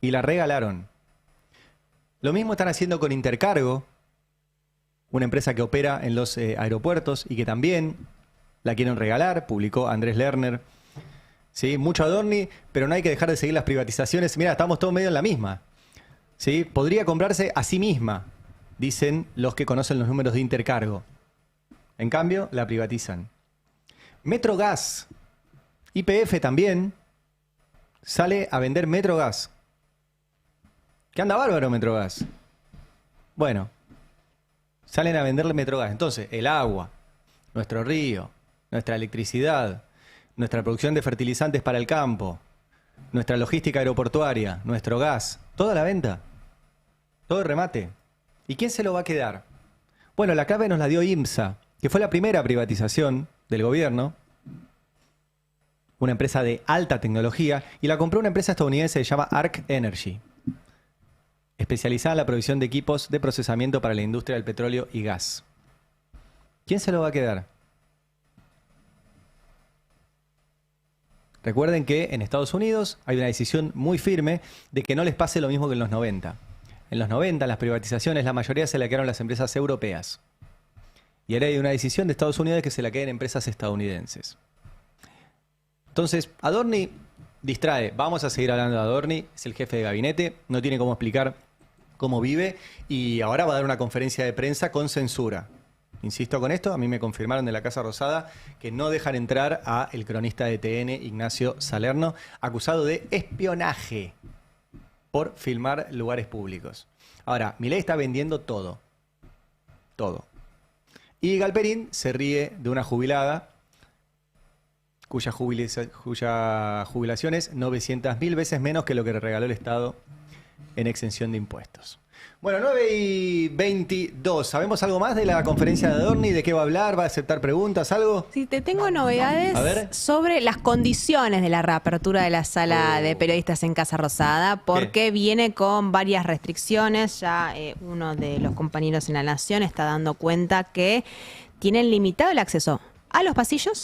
y la regalaron. Lo mismo están haciendo con Intercargo, una empresa que opera en los aeropuertos y que también la quieren regalar, publicó Andrés Lerner. ¿Sí? Mucho Adorni, pero no hay que dejar de seguir las privatizaciones. Mira, estamos todos medio en la misma. ¿Sí? Podría comprarse a sí misma, dicen los que conocen los números de Intercargo. En cambio, la privatizan. Metrogas, YPF también, sale a vender Metrogas. ¿Qué anda bárbaro Metrogas? Bueno, salen a venderle Metrogas. Entonces, el agua, nuestro río, nuestra electricidad, nuestra producción de fertilizantes para el campo, nuestra logística aeroportuaria, nuestro gas, toda la venta, todo el remate. ¿Y quién se lo va a quedar? Bueno, la clave nos la dio IMSA, que fue la primera privatización del gobierno, una empresa de alta tecnología, y la compró una empresa estadounidense que se llama Arc Energy, especializada en la provisión de equipos de procesamiento para la industria del petróleo y gas. ¿Quién se lo va a quedar? Recuerden que en Estados Unidos hay una decisión muy firme de que no les pase lo mismo que en los 90. En los 90, las privatizaciones, la mayoría se la quedaron las empresas europeas. Y ahora hay una decisión de Estados Unidos de que se la queden empresas estadounidenses. Entonces, Adorni distrae. Vamos a seguir hablando de Adorni. Es el jefe de gabinete. No tiene cómo explicar cómo vive. Y ahora va a dar una conferencia de prensa con censura. Insisto con esto, a mí me confirmaron de la Casa Rosada que no dejan entrar a el cronista de TN, Ignacio Salerno, acusado de espionaje por filmar lugares públicos. Ahora, Milei está vendiendo todo. Todo. Y Galperín se ríe de una jubilada cuya jubilación es 900.000 veces menos que lo que le regaló el Estado en exención de impuestos. Bueno, 9:22. ¿Sabemos algo más de la conferencia de Adorni? ¿De qué va a hablar? ¿Va a aceptar preguntas? ¿Algo? Sí, te tengo novedades sobre las condiciones de la reapertura de la sala de periodistas en Casa Rosada, porque viene con varias restricciones. Ya uno de los compañeros en La Nación está dando cuenta que tienen limitado el acceso a los pasillos